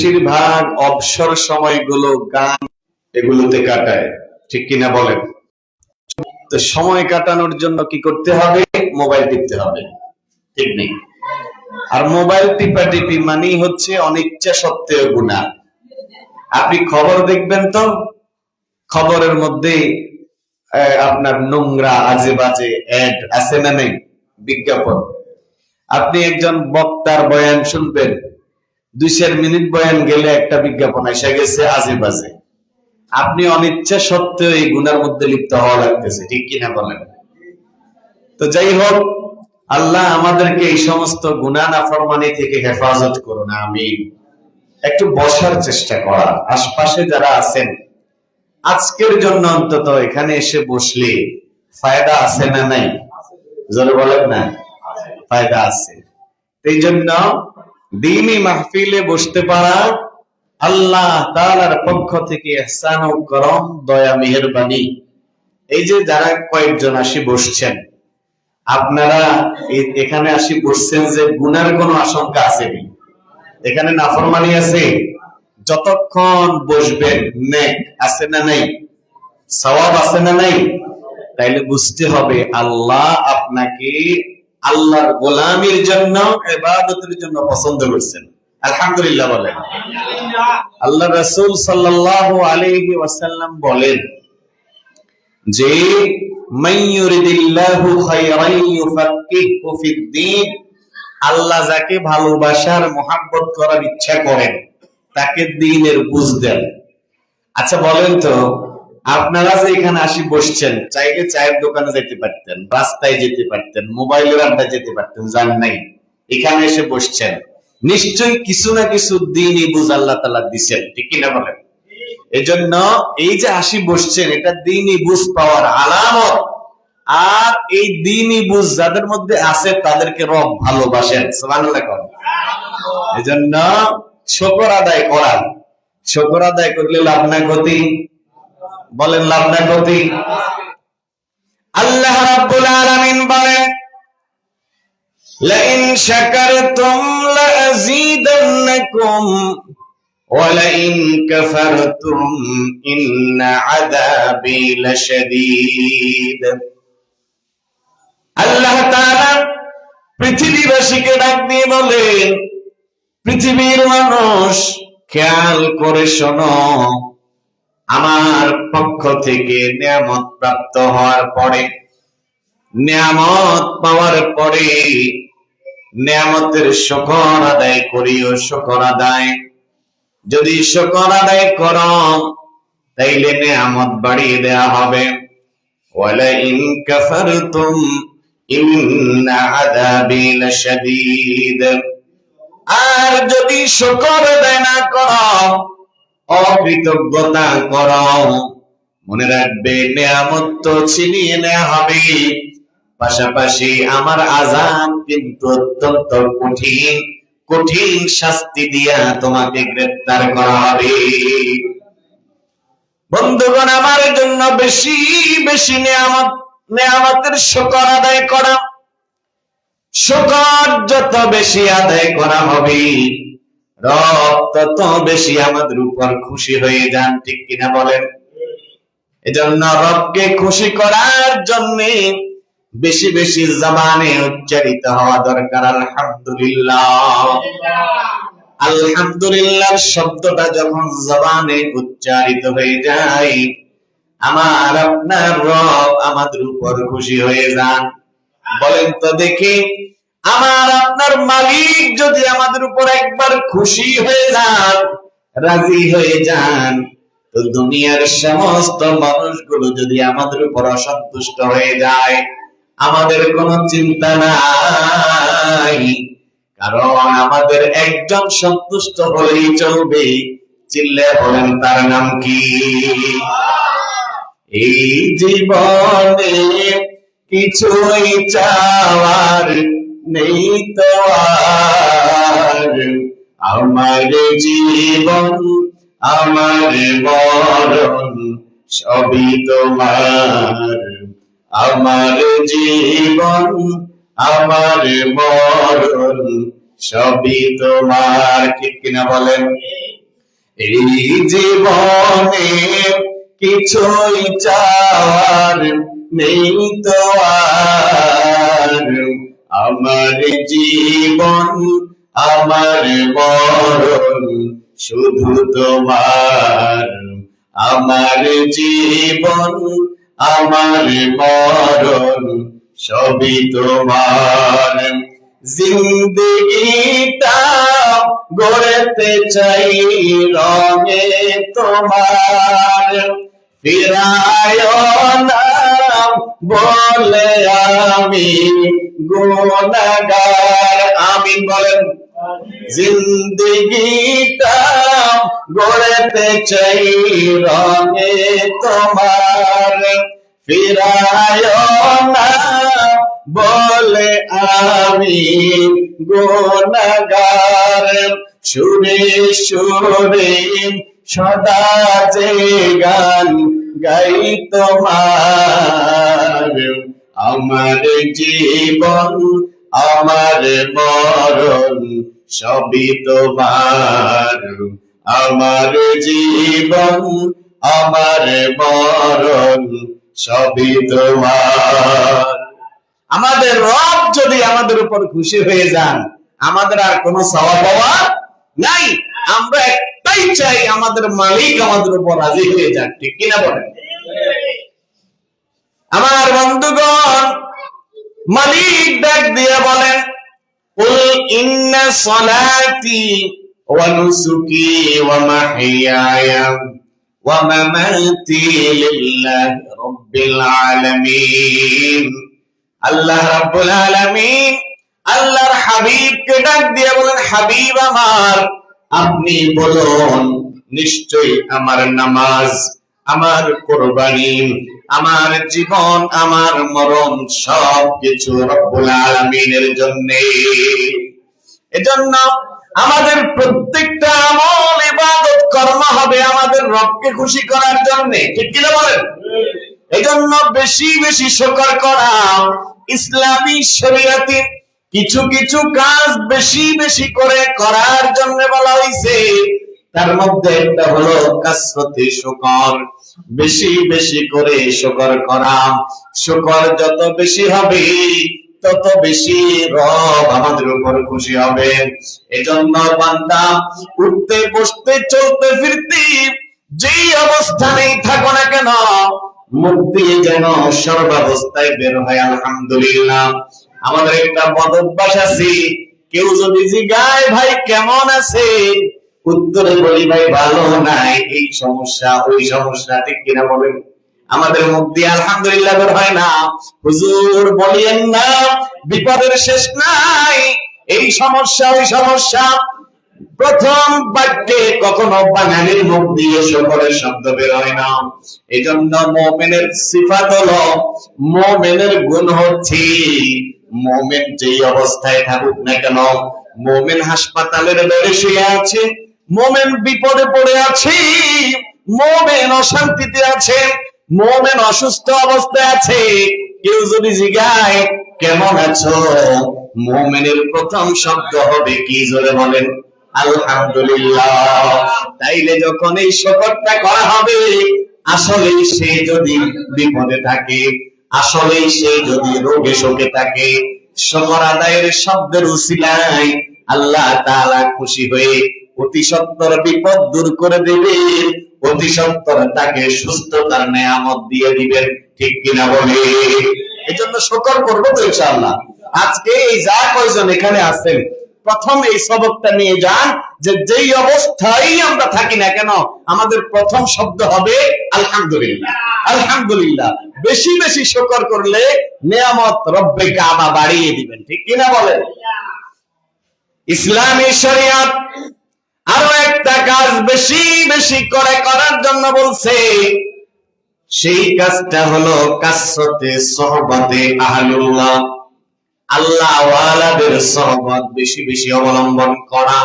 বেশিরভাগ অবসর সময়গুলো গান এগুলোতে কাটায়, ঠিক কিনা বলেন? তো সময় কাটানোর জন্য কি করতে হবে? মোবাইল টিপতে হবে, ঠিক নেই? আর মোবাইল টিপা টিপি মানেই হচ্ছে অনিচ্ছা সত্ত্বেও গুনাহ। আপনি খবর দেখবেন তো খবরের মধ্যে আপনার নোংরা আজে বাজে অ্যাড আছে না নেই, বিজ্ঞাপন। আপনি একজন বক্তার বয়ান শুনবেন, 2-4 মিনিট বয়ান গেলে একটা বিজ্ঞাপন এসে গেছে আজে বাজে। আপনি অনিচ্ছা সত্ত্বেও এই গুনার মধ্যে লিপ্ত হওয়া লাগতেছে, ঠিক কিনা বলেন? তো যাই হোক, আল্লাহ আমাদেরকে এই সমস্ত গুনাহ নাফরমানি থেকে হেফাজত করুন, আমিন। একটু বসার চেষ্টা করা, আশপাশে যারা আছেন আজকের জন্য অন্তত এখানে এসে বসলে ফায়দা আছে না নাই? জোরে বলেন না, ফায়দা আছে। এই জন্য দ্বীনি মাহফিলে বসতে পারা আল্লাহ তাআলার পক্ষ থেকে ইহসান ও করম, দয়া মেহেরবানি। এই যে যারা কয়েকজন আসি বসছেন, আপনারা এখানে আসি বসছেন যে গুনার কোনো আশঙ্কা আছে কি? এখানে নাফরমানি আছে? যতক্ষণ বসবেন নেক আছে না নাই, সওয়াব আছে না নাই? তাইলে বুঝতে হবে আল্লাহ আপনাকে আল্লাহর গোলামির জন্য, ইবাদতের জন্য পছন্দ করছেন। আলহামদুলিল্লাহ বলেন। আল্লাহ রাসূল সাল্লাল্লাহু আলাইহি ওয়াসাল্লাম বলেন যে মান ইউরিদিল্লাহু খায়রান ইউফাক্কিহু ফিদ্দীন, আল্লাহ যাকে ভালোবাসার মহব্বত করার ইচ্ছা করেন তাকে দ্বীনের বুঝ দেন। আচ্ছা বলেন তো, আপনারা যে এখানে আসি বসছেন, চাইলে চায়ের দোকানে যেতে পারতেন, রাস্তায় যেতে পারতেন, মোবাইলের আড্ডায় যেতে পারতেন, জান নাই? এখানে এসে বসছেন, নিশ্চয়ই কিছু না কিছু দ্বীনি বুঝ আল্লাহ তাআলা দিবেন, ঠিক কিনা বলেন? এজন্য এই যে আসি বসছেন, এটা দ্বীনি বুঝ পাওয়ার আলামত। আর এই দ্বীনি বুঝ যাদের মধ্যে আছে তাদেরকে রব ভালোবাসেন, সুবহানাল্লাহ। এজন্য শুকর আদায় করা, শুকর আদায় করলে লাভ না ক্ষতি? বলেন লাভ না ক্ষতি? আল্লাহ রাব্বুল আলামিন বলেন লাইন শাকারতুম লাযীদান্নাকুম ওয়া লাইন কাফারতুম ইন্না আযাবি লাশাদীদ। আল্লাহ তাআলা পৃথিবীবাসীকে ডাক দিয়ে বলেন, পৃথিবীর মানুষ খেয়াল করে শোনো, আমার পক্ষ থেকে নিয়ামত প্রাপ্ত হওয়ার পরে, নিয়ামত পাওয়ার পরে নিয়ামতের শুকর আদায় করিও। শুকর আদায় যদি শুকর আদায় করো তাইলে নিয়ামত বাড়িয়ে দেয়া হবে। ওয়ালা ইন কাফারতুম ইন্না আযাবি লাশাদীদ, আর যদি শুকর আদায় না করো, অকৃতজ্ঞতা করো, মনে রাখবে নিয়ামত তো ছিনিয়ে নেওয়া হবে, পাশাপাশি আমার আযাব কিন্তু অত্যন্ত কঠিন, কঠিন শাস্তি দিয়া তোমাকে গ্রেফতার করা হবে। বন্ধুগণ, আমার জন্য বেশি বেশি নিয়ামতের শুকর আদায় করা। শুকর যত বেশি আদায় করা হবে, রব তত বেশি আমাদের উপর খুশি হয়ে যান, ঠিক কিনা বলেন? এজন্য রবকে খুশি করার জন্য বেশি বেশি জবানে উচ্চারিত হওয়া দরকার আলহামদুলিল্লাহ। আলহামদুলিল্লাহ শব্দটা যখন জবানে উচ্চারিত হয়ে যায়, আমার আপনার রব আমাদের উপর খুশি হয়ে যান। বলেন তো দেখি, আমার আপনার মালিক যদি আমাদের উপর একবার খুশি হয়ে যান, রাজি হয়ে যান, তো দুনিয়ার সমস্ত মানুষগুলো যদি আমাদের উপর অসন্তুষ্ট হয়ে যায়, আমাদের কোনো চিন্তা নাই, কারণ আমাদের একজন সন্তুষ্ট হলেই চলবে। চিল্লে বলেন তার নাম কি? এই জীবনে কিছুই চাওয়ার নেই তো আর, আমার জীবন আমার মরণ সবই তোমার, আমার জীবন আমার মরণ সবই তোমার, ঠিক কিনা বলেন? এই জীবনে কিছুই চাওয়ার নেই তো আর, আমার জীবন আমার মরণ শুধু তোমার, আমার জীবন আমার মরণ সবই তোমার। জিন্দগিটা গড়তে চাই রঙে তোমার, ফিরায় না বলে আমি গুনাহগার। আমিন বলেন। জিন্দগিটা গড়তে চাই রঙে তোমার, ফিরায় না বলে আমি গুনাহগার। সুরে সুরে সদা যে গান গাই তোমার, আমার জীবন আমার মরণ সবই তোমার, আমার জীবন আমার মরণ সবই তোমার। আমাদের রব যদি আমাদের উপর খুশি হয়ে যান, আমাদের আর কোনো সওয়াব পাওয়া নাই। আমরা একটাই চাই, আমাদের মালিক আমাদের উপর রাজি হয়ে যান। ঠিক কিনা বলেন? আমার বন্ধুগণ, মালিক ডাক দিয়ে বলেন, কুল ইন্না সলাতি ওয়া নুসুকি ওয়া মাহইয়ায়া ওয়া মামাতি লিল্লাহি রাব্বিল আলামিন। আল্লাহ রাব্বুল আলামিন আল্লাহর হাবিবকে ডাক দিয়ে বলেন, হাবিব আমার, আপনি বলুন নিশ্চয়ই আমার নামাজ, আমার কুরবানি, আমার জীবন, আমার মরণ সব কিছু রব্বুল আলামিনের জন্য। এজন্য আমাদের প্রত্যেকটা আমল ইবাদত কর্ম হবে আমাদের রবকে খুশি করার জন্য। ঠিক কিনা বলেন? এজন্য বেশি বেশি শুকর করা, ইসলামী শরীয়তে কিছু কিছু কাজ বেশি বেশি করে করার জন্য বলা হয়েছে। তার মধ্যে একটা হলো কাসরতে শুকর, বেশি বেশি করে শুকর করা। শুকর যত বেশি হবে তত বেশি রব আমাদের উপর খুশি হবে। এজন্য বান্দা উঠতে বসতে চলতে ফিরতে যেই অবস্থানেই থাকো না কেন, মুখ দিয়ে যেন সর্বাবস্থায় বের হয় আলহামদুলিল্লাহ। আমাদের একটা বদ অভ্যাস আছে, কেউ যদি জিজ্ঞাসা ভাই কেমন আছে, উত্তরে বলি ভাই ভালো নাই, এই সমস্যা ওই সমস্যা। ঠিক কিনা বলেন? আমাদের মুখ দিয়ে আলহামদুলিল্লাহ বের হয় না। হুজুর বলিয়েন না, বিপদের শেষ নাই, এই সমস্যা ওই সমস্যা। প্রথম বাক্যে কখনো বাঙালির মুখ দিয়ে শুকরের শব্দ বের হয় না। এই জন্য মুমিনের সিফাত হলো, মুমিনের গুণ হচ্ছে, মুমিন যেই অবস্থায় থাকুক না কেন, মুমিন হাসপাতালের বেডে শুয়ে আছে, মুমিন বিপদে পড়ে আছে, মুমিন অশান্তিতে আছে, মুমিন অসুস্থ অবস্থায় আছে, কেউ যদি জিজ্ঞাসা কেমন আছো, মুমিনের প্রথম শব্দ হবে কি? জোরে বলেন আলহামদুলিল্লাহ। তাইলে যখন এই শুকরটা করা হবে, আসলে সে যদি বিপদে থাকে, আসলে সে যদি রোগে শোকে থাকে, শুকর আদায়ের শব্দের উসিলায় আল্লাহ তাআলা খুশি হয়ে অতি সত্বর বিপদ দূর করে দিবেন, অতি সত্বর তাকে সুস্থতার নেয়ামত দিয়ে দিবেন। ঠিক কিনা বলে? এজন্য শুকর করবো তো ইনশাআল্লাহ। আজকে এই যা কয়জন এখানে আছেন, প্রথম এই সবকটা নিয়ে যান যে যেই অবস্থায় আমরা থাকি না কেন, আমাদের প্রথম শব্দ হবে আলহামদুলিল্লাহ। আলহামদুলিল্লাহ বেশি বেশি শুকর করলে নিয়ামত রব্বে কাবা বাড়িয়ে দিবেন। ঠিক কিনা বলেন? ইসলামী শরিয়ত আরো একটা কাজ বেশি বেশি করে করার জন্য বলছে, সেই কাজটা হলো কাসরতে সোহবতে আহলুল্লাহ, আল্লাহ ওয়ালাদের সোহবত বেশি বেশি অবলম্বন করা।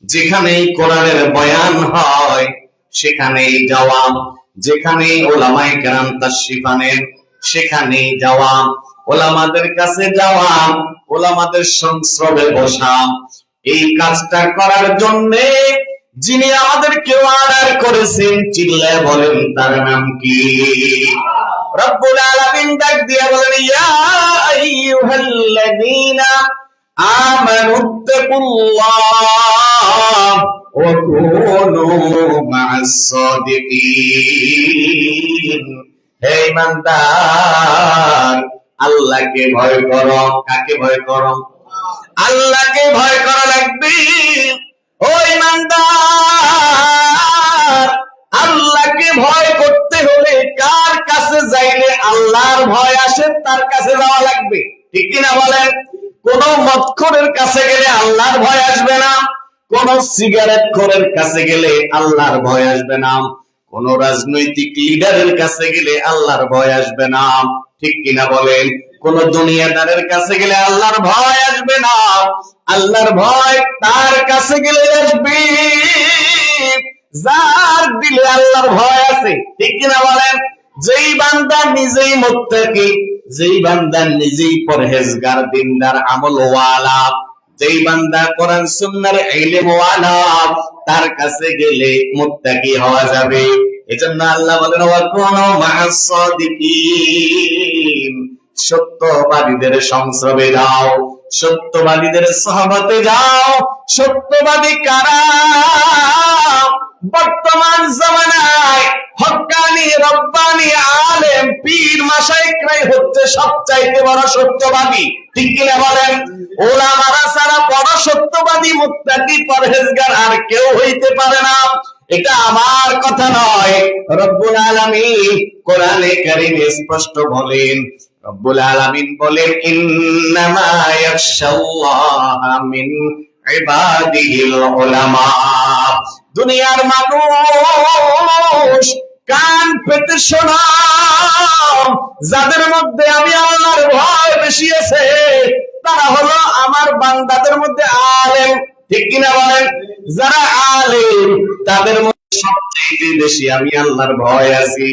যেখানেই কোরআনের বয়ান হয় সেখানেই যাওয়া, যেখানেই উলামায়ে কেরাম তাশরিফ আনেন সেখানেই যাওয়া, উলামাদের কাছে যাওয়া, উলামাদের সংস্রবে বসা। এই কাজটা করার জন্য যিনি আমাদেরকে অর্ডার করেছেন, চিল্লায় বলেন তার নাম কি? রব্বুল আলামিন ডাক দিয়ে বলেন, ইয়া আইয়ুহাল্লাযীনা আমানুত্তাকুল্লাহ ওয়া কুনু মা'আস সাদিকিন। হে ঈমানদার, আল্লাহকে ভয় করো। কাকে ভয় করো? আল্লাহকে ভয় করা লাগবে। ও ঈমানদার, আল্লাহকে ভয় করতে হলে কার কাছে যাইলে আল্লাহর ভয় আসে তার কাছে যাওয়া লাগবে, ঠিক কিনা বলেন? কোন মদখোরের কাছে গেলে আল্লাহর ভয় আসবে না, কোন সিগারেট খোরের কাছে গেলে আল্লাহর ভয় আসবে না, কোন রাজনৈতিক লিডারের কাছে গেলে আল্লাহর ভয় আসবে না, ঠিক কিনা বলেন? কোন দুনিয়াদারের কাছে গেলে আল্লাহর ভয় আসবে না। আল্লাহর ভয় তার কাছে গেলে আসবে যার দিলে আল্লাহর ভয় আছে, ঠিক কিনা বলেন? যেই বান্দা নিজেই মুত্তাকি, যেই বান্দা নিজেই পরহেজগার, দিনদার, আমলওয়ালা, যেই বান্দা কোরআন সুন্নাহর ইলম ওয়ালা, তার কাছে গেলে মুত্তাকি হওয়া যাবে। এজন্য আল্লাহ বলেন, ওয়া কুনু মা'আস সাদিকিন, সত্যবাদীদের সংসর্গে যাও, সত্যবাদীদের সহবতে যাও। সত্যবাদী কারা? বর্তমান জামানায় হক্কানি, রব্বানি, আলেম, পীর, মাশায়েখরাই হচ্ছে সবচাইতে বড় সত্যবাদী, ঠিক কিনা বলেন? ওলামারা ছাড়া বড় সত্যবাদী, মুত্তাকি, পরহেজগার আর কেউ হইতে পারে না। এটা আমার কথা নয়, রব্বুল আলামিন কোরআনে কারীমে স্পষ্ট বলেন। রব্বুল আলামিন বলেন, ইন্নামা ইয়াখশাল্লাহা মিন ইবাদিহিল উলামা। দুনিয়ার মানুষ কান পেতে শোনো, যাদের মধ্যে আমি আল্লাহর ভয় বেশি আছে তারা হলো আমার বান্দাদের মধ্যে আলেম, ঠিক কিনা বলেন? যারা আলেম তাদের মধ্যে সবচেয়ে বেশি আমি আল্লাহর ভয় আছি।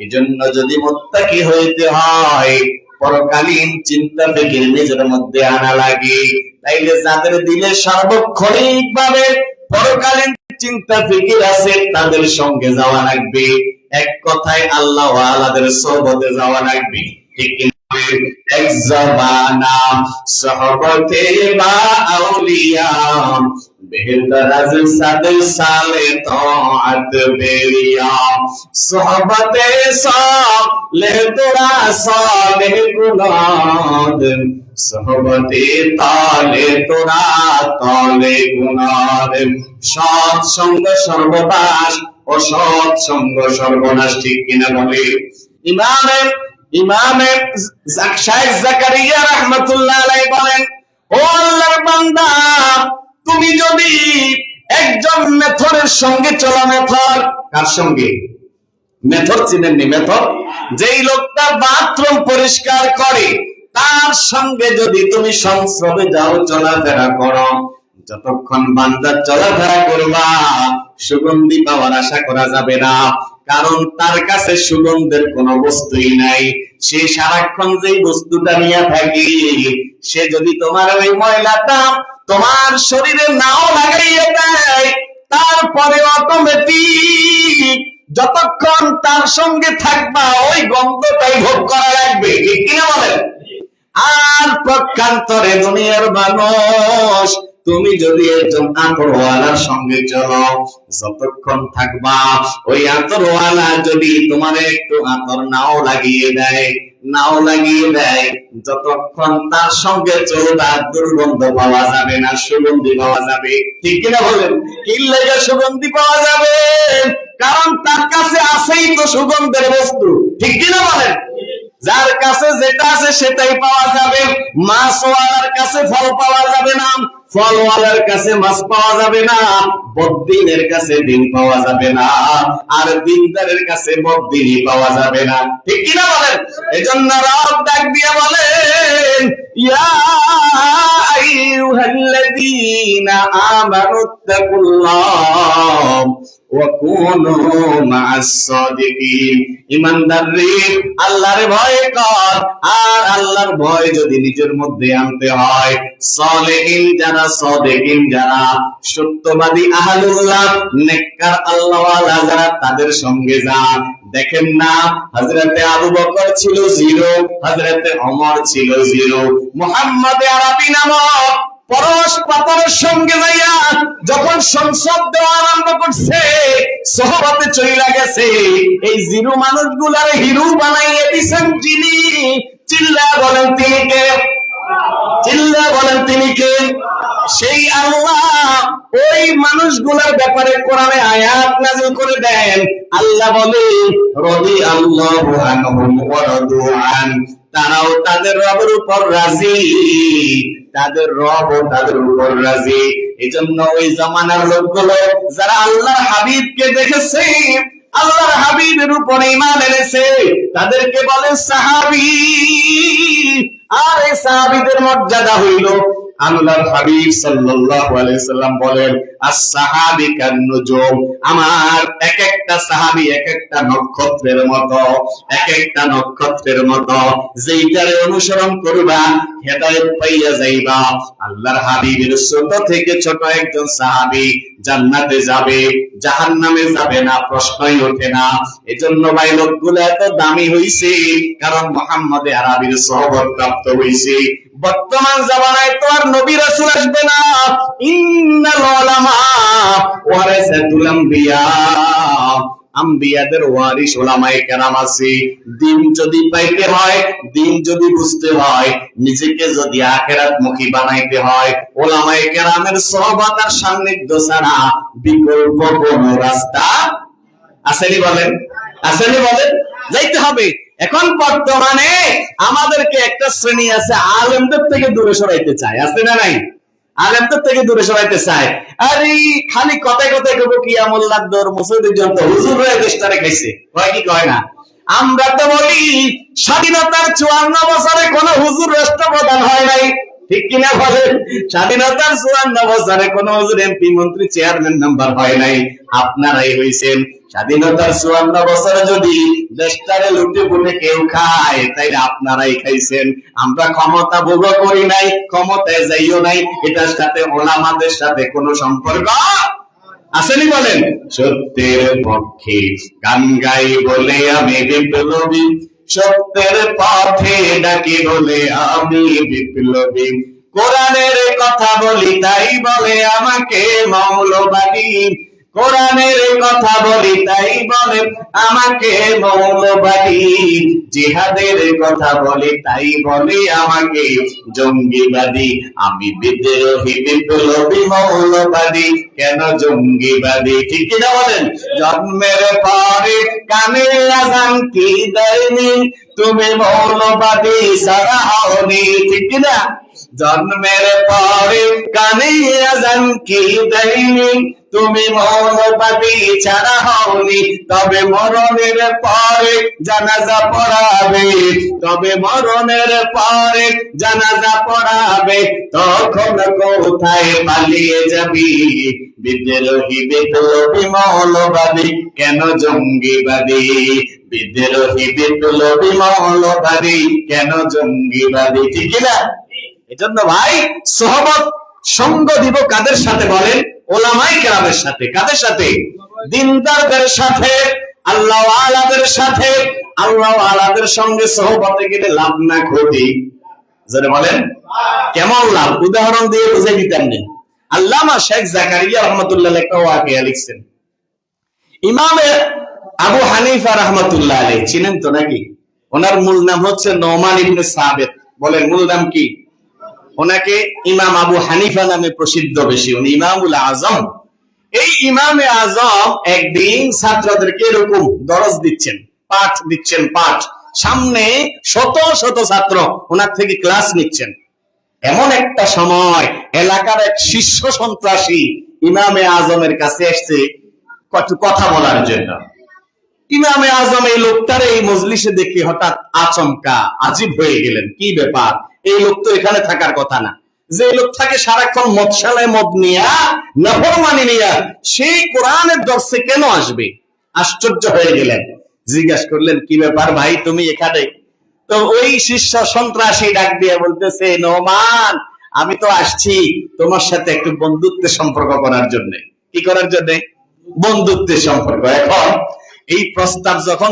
এজন্য যদি মুত্তাকি হইতে হয়, পরকালীন চিন্তা ফিকির নিজের মধ্যে আনা লাগে। তাইলে যাদের দিলে সার্বক্ষণিক ভাবে পরকালীন চিন্তা ফিকির আছে তাদের সঙ্গে যাওয়া লাগবে। এক কথায় আল্লাহ ওয়ালাদের সোহবতে যাওয়া লাগবে, ঠিক কিনা? এক জামানা সোহবতে বা আউলিয়া, বেহতর আজ সাদে সালে তাআত বেরিয়া। সোহবতে সালেহ তোরা সালেহ গুনাদ, সোহবতে তালে তোরা তালে গুনাদ। সৎ সঙ্গ সর্বনাশ, অসৎ সঙ্গ সর্বনাশ, ঠিক কিনা বলে? ইমামে শাইখ জাকারিয়া রাহমাতুল্লাহ আলাইহি বলেন, ও আল্লাহর বান্দা, তুমি যদি একজন মেথরের সঙ্গে চলো, মেথর কার সঙ্গে? মেথর চিনেননি? মেথর যেই লোকটা বাথরুম পরিষ্কার করে, তার সঙ্গে যদি তুমি সংস্রবে যাও, চলাফেরা করো, যতক্ষণ বান্দা চলাফেরা করবা সুগন্ধি পাওয়ার আশা করা যাবে না, কারণ তার কাছে সুগন্ধের কোনো বস্তুই নাই। সে সারাক্ষণ যেই বস্তুটা নিয়ে থাকে, সে যদি তোমার ওই ময়লাটা তোমার শরীরে নাও লাগাইয়ে দেয়, তারপরে অটোমেটিক যতক্ষণ তার সঙ্গে থাকবা ওই গন্ধটাই ভোগ করা লাগবে, ঠিক কিনা বলেন? আর পক্ষান্তরে দুনিয়ার মানুষ, তুমি যদি একজন আতরওয়ালার সঙ্গে চলো, যতক্ষণ থাকবা ওই আতরওয়ালা যদি তোমার একটু আতর নাও লাগিয়ে দেয়, যতক্ষণ তার সঙ্গে চলবা দুর্গন্ধ পাওয়া যাবে না, সুগন্ধি পাওয়া যাবে, ঠিক কিনা বলেন? কি লাগে সুগন্ধি পাওয়া যাবে? কারণ তার কাছে আছেই তো সুগন্ধের বস্তু, ঠিক কিনা বলেন? যার কাছে যেটা আছে সেটাই পাওয়া যাবে। মাছওয়ালার কাছে ফল পাওয়া যাবে না, ফলওয়ালার কাছে মাছ পাওয়া যাবে না, বদ্দিনের কাছে ডিম পাওয়া যাবে না, আর দিনদারের কাছে বদ্দিনই পাওয়া যাবে না, ঠিক কিনা বলেন? এজন্য রব ডাক দিয়ে বলেন, ইয়া আইয়ুহাল্লাযীনা আমানুত্তাকুল্লাহ ওয়া কুনু মা'আস সাদিকিন। ঈমানদাররে আল্লাহর ভয় কর, আর আল্লাহর ভয় যদি নিজের মধ্যে আনতে হয়, সালেহিন যারা, সাদিকিন যারা, সত্যবাদী আহলুল্লাহ, নেককার আল্লাহওয়ালা যারা, তাদের সঙ্গে যা। দেখেন না, হযরতে আবু বকর ছিল 0, হযরতে ওমর ছিল 0, মুহাম্মদ আরবি নামক পরশ পাথরের সঙ্গে যাইয়া যখন সংসদ দেওয়া আরম্ভ করছে, সহবতে চইলা গেছে, এই 0 মানুষগুলার হিরো বানাইয়ে দিয়েছেন যিনি। চিল্লা বলেন তিনি কে? চিল্লা বলেন তিনি কে? সেই আল্লাহ ওই মানুষগুলোর ব্যাপারে কোরআনে আয়াত নাযিল করে দেন। আল্লাহ বলে, রাদিয়াল্লাহু আনহুম ওয়া রাদু আন, তারাও তাদের রবের উপর রাজি, তাদের রবও তাদের উপর রাজি। এজন্য ওই জামানার লোকগুলো যারা আল্লাহর হাবিবকে দেখেছে, আল্লাহর হাবিবের উপর ঈমান এনেছে, তাদেরকে বলে সাহাবী। আর এই সাহাবীদের মর্যাদা হইল, আল্লাহর হাবিব সাল্লাল্লাহু আলাইহি সাল্লাম বলেন, আস-সাহাবী কান-নুজুম, আমার এক একটা সাহাবী এক একটা নক্ষত্রের মতো, এক একটা নক্ষত্রের মতো, যেইটারে অনুসরণ করবা হেদায়েত পাইয়া যাইবা। আল্লাহর হাবিবের ছোট থেকে ছোট একজন সাহাবী জান্নাতে যাবে, জাহান্নামে যাবে না, প্রশ্নই ওঠে না। এজন্য ভাই লোকগুলো এত দামি হইছে, কারণ মুহাম্মদ আরবির সহবত প্রাপ্ত হইছে। বর্তমান জামানায় তো আর নবী রাসূল আসবে না। ইন্নাল উলামা ওয়ারাসাতুল আম্বিয়া, আম্বিয়াদের ওয়ারিস উলামায়ে কেরাম আছে। দিন যদি পাইতে হয়, দিন যদি বুঝতে হয়, নিজেকে যদি আখিরাতমুখী বানাইতে হয়, উলামায়ে কেরামের সোহবত আর সান্নিধ্য ছাড়া বিকল্প কোন রাস্তা আসেনি? বলেন, আসেনি? বলেন, যাইতে হবে। এখন বর্তমানে আমাদেরকে একটা শ্রেণী আছে, আলেমদের থেকে দূরে সরাইতে চায়, আছে না নাই? আলেমদের থেকে দূরে সরাইতে চায়। আরে খালি কথায় কথায় কব কিয়ামুল্লাহ দর মুসলিদের জন্য হুজুররা দেশটারে খাইছে, হয় কি কয় না? আমরা তো বলি স্বাধীনতার 54 বছরে কোন হুজুর রাষ্ট্রপ্রধান হয় নাই, ঠিক কিনা বলেন? স্বাধীনতার 54 বছরে কোন হুজুর এমপি, মন্ত্রী, চেয়ারম্যান মেম্বার হয় নাই। আপনারাই হইছেন। স্বাধীনতার 54 বছরে যদি দেশটারে লুটে পুটে কেউ খায়, তাইলে আপনারাই খাইছেন। আমরা ক্ষমতা ভোগ করি নাই, ক্ষমতায় যাইও নাই, এটার সাথে ওলামাদের সাথে কোনো সম্পর্ক আসেনি? বলেন, সত্যের পক্ষে গান গাই বলে আমি বিপ্লবী, সত্যের পথে ডাকি বলে আমি বিপ্লবী, কোরআনের কথা বলি তাই বলে আমাকে মৌলবাদী, কোরআনের কথা বলি তাই বলে আমাকে মৌলবাদী, জিহাদের কথা বলি তাই বলে আমাকে জঙ্গিবাদী, আমি বিদ্রোহী বিপ্লবী মৌলবাদী, কেন জঙ্গিবাদী? ঠিক কিনা বলেন? জন্মের পরে কানে আযান কি দেয়নি, তুমি মৌলবাদী ছাড়া হওনি, ঠিক কিনা? জন্মের পরে কানে আযান কি দেয়নি, তুমি মৌলবাদী ছাড়া হওনি, তবে মরণের পরে জানাজা পড়াবে, তবে মরণের পরে জানাজা পড়াবে, তখন কোথায় পালিয়ে যাবি? বিদ্রোহী বিপ্লবী মৌলবাদী, কেন জঙ্গিবাদী? বিদ্রোহী বিপ্লবী মৌলবাদী, কেন জঙ্গিবাদী? ঠিক না? এজন্য ভাই সোহবত সঙ্গ দিব কাদের সাথে বলেন? ওলামায়ে কেরামের সাথে। কাদের সাথে? দিনদারদের সাথে, আল্লাহ ওয়ালাদের সাথে। আল্লাহ ওয়ালাদের সঙ্গে সোহবতে গেলে লাভ না ক্ষতি? যারা বলেন কেমন লাভ? উদাহরণ দিয়ে বুঝাই দিতাম না। আল্লামা শেখ জাকারিয়া রহমাতুল্লাহ একটা ওয়াকিয়া লিখছেন। ইমামে আবু হানিফা রহমাতুল্লাহ আলাইহি চিনেন তো নাকি? ওনার মূল নাম হচ্ছে নোমান ইবনে সাবিত। বলেন মূল নাম কি? ওনাকে ইমাম আবু হানিফা নামে প্রসিদ্ধ বেশি, উনি ইমামুল আজম। এই ইমামে আজম একদিন ছাত্রদেরকে এরকম দরজ দিচ্ছেন, পাঠ দিচ্ছেন, পাঠ সামনে শত শত ছাত্র ওনার থেকে ক্লাস নিচ্ছেন। এমন একটা সময় এলাকার এক শীর্ষ সন্ত্রাসী ইমামে আজমের কাছে এসছে কথা বলার জন্য। ইমামে আজম এই লোকটার এই মজলিসে দেখে হঠাৎ আচমকা আজিব হয়ে গেলেন। কি ব্যাপার? এই লোক তো এখানে থাকার কথা না। যে লোক থাকে সারাক্ষণ মদশালায় মদ নিয়া নাফরমানি নিয়া, সেই কোরআনের দর্শে কেন আসবে? আশ্চর্য হয়ে গেলেন, জিজ্ঞাসা করলেন কি ব্যাপার ভাই তুমি এখানে? তো ওই শিষ্য সন্ত্রাসী ডাক দিয়ে বলতেছে, নোমান আমি তো আসছি তোমার সাথে একটু বন্ধুত্বের সম্পর্ক করার জন্য। কি করার জন্য? বন্ধুত্বের সম্পর্ক। এখন এই প্রস্তাব যখন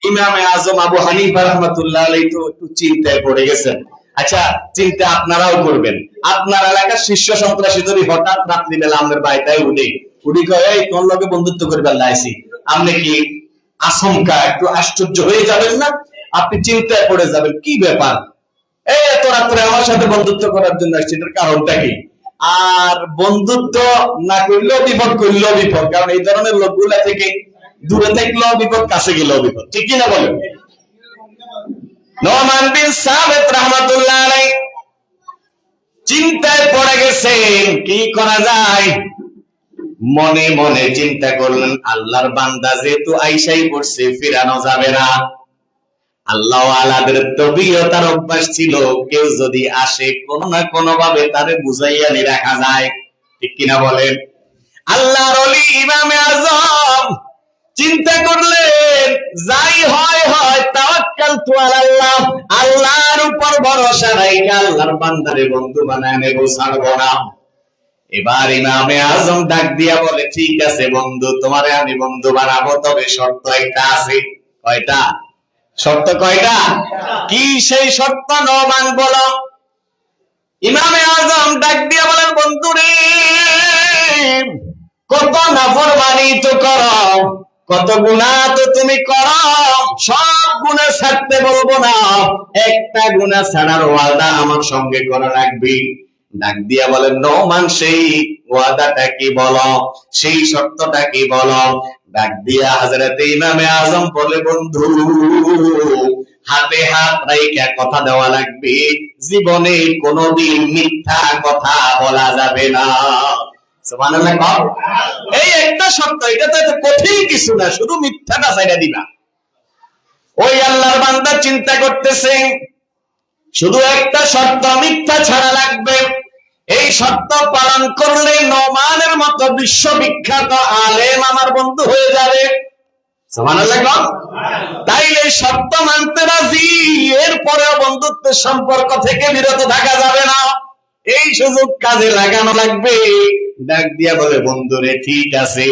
ইমামে আজম আবু হানিফা রাহমাতুল্লাহ আলাইহি তো একটু চিন্তায় পড়ে গেছেন। আচ্ছা, চিন্তা আপনারাও করবেন। আপনার এলাকার শীর্ষ সন্ত্রাসী যদি হঠাৎ রাত্রিবেলা আমাদের বাড়িটাই উঠি কয়, এই তোর লগে বন্ধুত্ব করবে লাইছি, আপনি কি আশঙ্কা একটু আশ্চর্য হয়ে যাবেন না? আপনি চিন্তায় পড়ে যাবেন, কি ব্যাপার, এই এত রাত্রে আমার সাথে বন্ধুত্ব করার জন্য আসছে, এটার কারণটা কি? আর বন্ধুত্ব না করলেও বিপদ, করলেও বিপদ, কারণ এই ধরনের লোকগুলা থেকে দূরে থাকলেও বিপদ, কাছে গেলেও বিপদ। ঠিক কিনা বলেন? নোমান বিন সাবিত রাহমাতুল্লাহ আলাইহি চিন্তায় পড়ে গেছেন, কি করা যায়। মনে মনে চিন্তা করলেন, আল্লাহর বান্দা যেহেতু আইসাই পড়ছে, ফিরানো যাবে না। আল্লাহ আলাদের তবিয়তার অভ্যাস ছিল, কেউ যদি আসে কোন না কোন ভাবে তারে বুঝাইয়া নি রাখা যায়। ঠিক কিনা বলেন? আল্লাহর ওলি ইমামে আজম চিন্তা করলেন, যাই হয় হয়, তাওয়াক্কালতু আলাল্লাহ, আল্লাহর উপর ভরসা রাখি আল্লাহর বান্দারে বন্ধু বানায় নেব, ছাড়বো না। এবার ইমামে আজম ডাক দিয়া বলে, ঠিক আছে বন্ধু, তোমারে আমি বন্ধু বানাবো, তবে শর্ত একটা আছে। কয়টা শর্ত? কয়টা? কি সেই শর্ত? নোমান বলো। ইমামে আজম ডাক দিয়া বলেন, বন্ধু রে, কত নাফরমানি তো করো, কত গুনাহ তো তুমি করো, সব গুনাহ ছাড়তে বলবো না, একটা গুনাহ ছাড়ার ওয়াদা আমার সঙ্গে করা রাখবি। ডাক দিয়া বলেন, নোমান সেই ওয়াদাটা কি বলো, সেই শর্তটা কি বলো। ডাক দিয়া হযরত ইমামে আজম বলে, বন্ধু হাতে হাত রাইখা কথা দেওয়া লাগবে, জীবনে কোনোদিন মিথ্যা কথা বলা যাবে না। সুবহানাল্লাহ। এই একটা শর্ত, এটা তো কঠিন কিছু না, শুধু মিথ্যাটা ছাইড়া দিবা। ওই আল্লাহর বান্দা চিন্তা করতেছে, শুধু একটা শর্ত, মিথ্যা ছাড়া লাগবে। এই শর্ত পালন করলে নোমানের মতো বিশ্ববিখ্যাত আলেম আমার বন্ধু হয়ে যাবে। সুবহানাল্লাহ। তাইলে শর্ত মানতে রাজি, এরপরেও বন্ধুত্বের সম্পর্ক থেকে বিরত থাকা যাবে না, এই সুযোগ কাজে লাগানো লাগবে। ডাক দিয়া বলে, বন্ধুরে ঠিক আছে,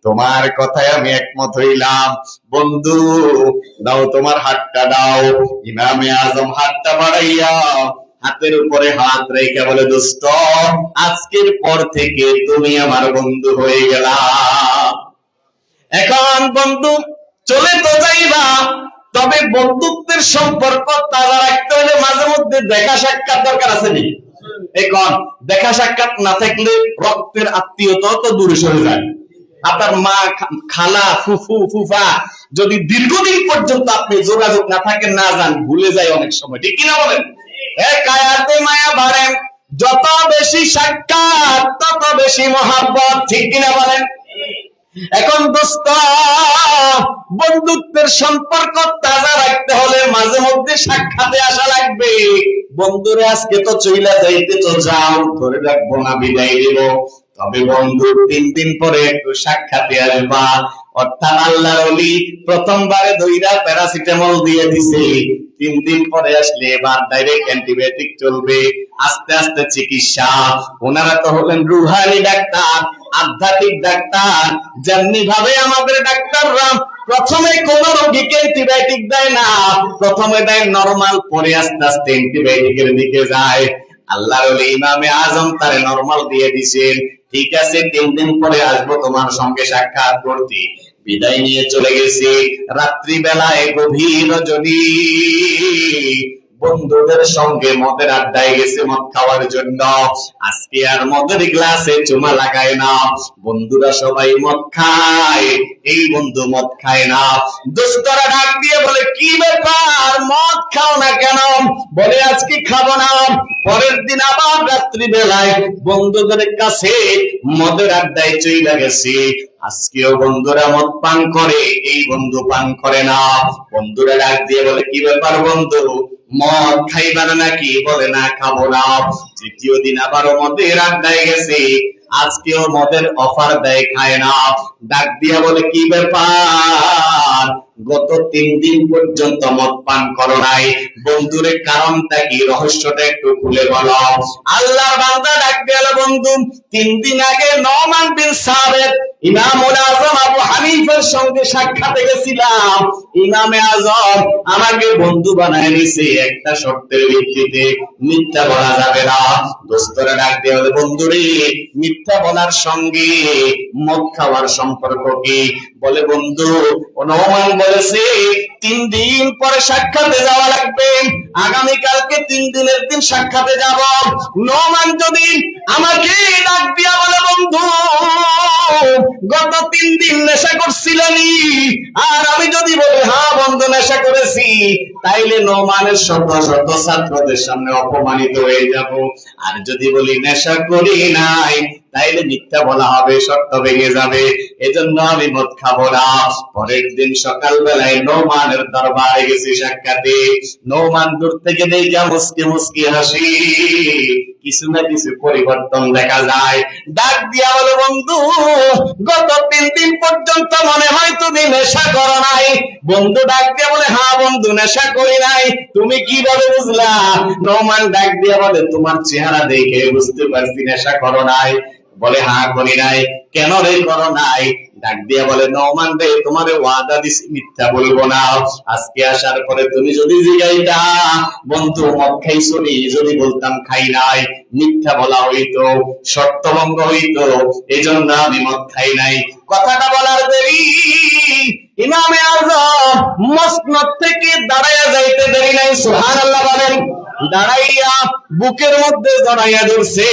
তোমার কথায় আমি একমত হইলাম। বন্ধু দাও তোমার হাতটা দাও। ইমামে আজম হাতটা বাড়াইয়া হাতের উপরে হাত রেখে বলে, দোস্ত আজকের পর থেকে তুমি আমার বন্ধু হয়ে গেলা। এখন বন্ধু চলে তো যাইবা, তবে বন্ধুত্বের সম্পর্ক তাজা রাখতে হলে মাঝে মধ্যে দেখা সাক্ষাৎ দরকার আছে নি? এখন দেখা সাক্ষাৎ না থাকলে রক্তের আত্মীয়তা তো দূরে সরে যায়। আপনার মা, খালা, ফুফু, ফুফা যদি দীর্ঘদিন পর্যন্ত আপনি যোগাযোগ না থাকেন, না যান, ভুলে যায় অনেক সময়। ঠিক কিনা বলেন? কায়াতে মায়া বাড়েন, যত বেশি সাক্ষাৎ তত বেশি মহাব্বত। ঠিক কিনা বলেন? এখন দোস্ত বন্ধুত্বের সম্পর্ক তাজা রাখতে হলে মাঝে মধ্যে সাক্ষাতে আসা লাগবে। বন্ধুরে আজকে তো চইলা যাইতে তো যাও, ধরে রাখবো না, বিদায় দেব, তবে বন্ধু 3 দিন পরে একটু সাক্ষাতে আসবা। অর্থাৎ আল্লাহর ওলি প্রথমবারে দইরা প্যারাসিটামল দিয়ে দিছে, 3 দিন পরে আসলে এবার ডাইরেক্ট অ্যান্টিবায়োটিক চলবে, আস্তে আস্তে চিকিৎসা। ওনারা তো হলেন রুহানি ডাক্তার, আধ্যাত্মিক ডাক্তার। যেমনি ভাবে আমাদের ডাক্তাররা প্রথমে কোন রোগীকে অ্যান্টিবায়োটিক দেয় না, প্রথমে দেয় নরমাল, পরে আস্তে আস্তে অ্যান্টিবায়োটিকের দিকে যায়। আল্লাহর ওলি ইমামে আজম তারে নরমাল দিয়ে দিয়েছেন। ঠিক আছে, 3 দিন পরে আসবো তোমার সঙ্গে সাক্ষাৎ করতে। বিদায় নিয়ে চলে গেছে। রাত্রি বেলায় গভীর রজনী বন্ধুদের সঙ্গে মদের আড্ডায় গেছে মদ খাওয়ার জন্য। আজকে আর মদের গ্লাসে চুমা লাগায় না, বন্ধুরা সবাই মদ খায়, এই বন্ধু মদ খায় না। দোস্তরা ডাক দিয়ে বলে, কি ব্যাপার, মদ খাও না কেন? বলে, আজকে খাবো না। পরের দিন আবার রাত্রি বেলায় বন্ধুদের কাছে মদের আড্ডায় চইলা গেছে। আজকেও বন্ধুরা মদ পান করে, এই বন্ধু পান করে না। বন্ধুরা ডাক দিয়ে বলে, কি ব্যাপার বন্ধু, মদ খাইবা না নাকি? বলে, না খাবো না। তৃতীয় দিন আবারও মদের আড্ডায় গেছে, আজকেও মদের অফার দেয়, খায় না। ডাক দিয়া বলে, কি ব্যাপার, গত 3 দিন পর্যন্ত মদ পান করো নাই, বন্ধুরে কারণটা কি, রহস্যটা একটু খুলে বলো। আল্লাহর বান্দা ডাক দিয়া, বন্ধু 3 দিন আগে নোমান বিন সাবেত ইমামুল আজম আবু হানিফার সঙ্গে সাক্ষাতে গেছিলাম। ইমামে আজম আমাকে বন্ধু বানায় নিছে একটা শর্তের ভিত্তিতে, মিথ্যা বলা যাবে না। দোস্তরা ডাক দিয়ে বলে, বন্ধুরে মিথ্যা বলার সঙ্গে মদ খাওয়ার সম্পর্ক কি? বলে, বন্ধু নোমান বলেছে 3 দিন পরে সাক্ষাতে যাওয়া লাগবে, আগামীকালকে 3 দিনের দিন সাক্ষাতে যাব। নোমান যদি আমাকে ডাক দিয়া বলে, বন্ধু গত 3 দিন নেশা করছিলেনি, আর আমি যদি বলি হ্যাঁ বন্ধু নেশা করেছি, তাইলে নোমানের শত শত ছাত্রদের সামনে অপমানিত হয়ে যাব। আর যদি বলি নেশা করি নাই, তাইলে মিথ্যা বলা হবে, শর্ত ভেঙে যাবে। এজন্য আমি মদ খাবো না। পরের দিন সকালবেলায় নোমানের দরবারে গেছি সাক্ষাতে। নোমান দূর থেকে দেখে মুসকি মুসকি হাসি, কিছু না কিছু পরিবর্তন দেখা যায়। ডাক দিয়া বলে, বন্ধু গত 3 দিন পর্যন্ত মনে হয় তুমি নেশা করো নাই। বন্ধু ডাক দিয়া বলে, হ্যাঁ বন্ধু নেশা করি নাই। তুমি কিভাবে বুঝলা? নোমান ডাক দিয়া বলে, তোমার চেহারা দেখে বুঝতে পারছি নেশা করো নাই। বলে, হ্যাঁ করি নাই। কেন রে করো নাই? ডাক দিয়া বলে, নোমান রে তোমারে ওয়াদা দিছি মিথ্যা বলবো না। আজকে আসার পরে তুমি যদি জিগাইতা বন্ধু মদ খাইছো নি, যদি বলতাম খাই নাই, মিথ্যা বলা হইতো, শর্ত ভঙ্গ হইতো, এজন্য আমি মদ খাই নাই। কথাটা বলার দেরি ইমামে আজম মসনদ থেকে দাঁড়াইয়া যাইতে দেরি নাই। সুবহানাল্লাহ বলেন। দাঁড়াইয়া বুকের মধ্যে জড়াইয়া ধরছে,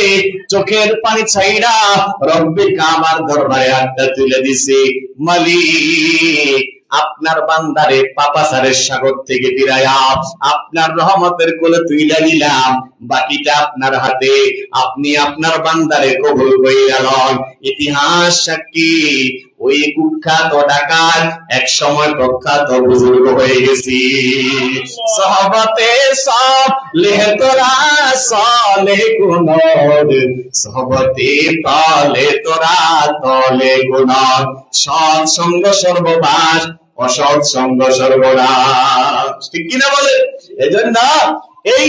চোখের পানি ছাইড়া রব্বে কাবার দরবারে হাতটা তুলে দিছে। মালিক আপনার বান্দারে পাপাচারের সাগর থেকে ফিরাইয়া আপনার রহমতের কোলে তুইলা দিলাম, বাকিটা আপনার হাতে, আপনি আপনার বান্দারে কবুল কইরা লন। ইতিহাস সাক্ষী ওই কুখ্যাত ডাকাত এক সময় প্রখ্যাত বুজুর্গ হয়ে গেছি। সহবতে সালেহ তোরা সালেহ গুণর, সহবতে তলে তোরা তলে গুণর, সৎ সঙ্গ সর্ববাস, অসৎ সঙ্গ সর্বনাশ। ঠিক কিনা বলে? এজন্য এই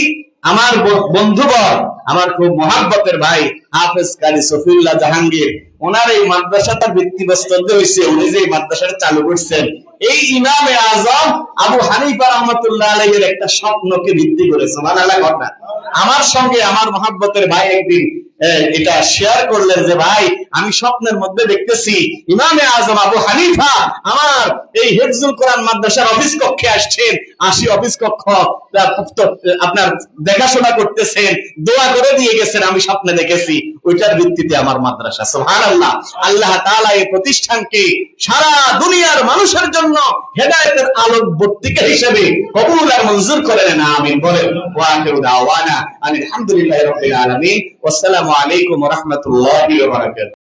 আমার বন্ধুবর, আমার খুব মহাব্বতের ভাই হাফেজ কারি সফিউল্লাহ জাহাঙ্গীর, ওনার এই মাদ্রাসাটা ভিত্তিপ্রস্তর হয়েছে, উনি যে মাদ্রাসাটা চালু করছেন এই ইমামে আজম আবু হানিফা রাহমাতুল্লাহ আলাইহির একটা স্বপ্নকে ভিত্তি করে। সুবহানাল্লাহ। ঘটনা আমার সঙ্গে আমার মহাব্বতের ভাই একদিন এটা শেয়ার করলেন যে, ভাই আমি স্বপ্নের মধ্যে দেখতেছি ইমামে আজম আবু হানিফা আমার এই হিফজুল কোরআন মাদ্রাসার অফিস কক্ষে আসছেন, আসি অফিস কক্ষ আপনার দেখাশোনা করতেছেন, দোয়া করে দিয়ে গেছেন, আমি স্বপ্নে দেখেছি। ওইটার ভিত্তিতে আমার মাদ্রাসা। সুবহানাল্লাহ। আল্লাহ তাআলা এই প্রতিষ্ঠানকে সারা দুনিয়ার মানুষের জন্য হেদায়েতের আলোক বর্তিকা হিসেবে কবুল আর মঞ্জুর করে নেন, আমিন বলেন। ওয়া আখিরু দাওয়ানা আলহামদুলিল্লাহি রাব্বিল আলামিন। ওয়াসসালামু আলাইকুম ওয়া রাহমাতুল্লাহি ওয়া বারাকাতুহু।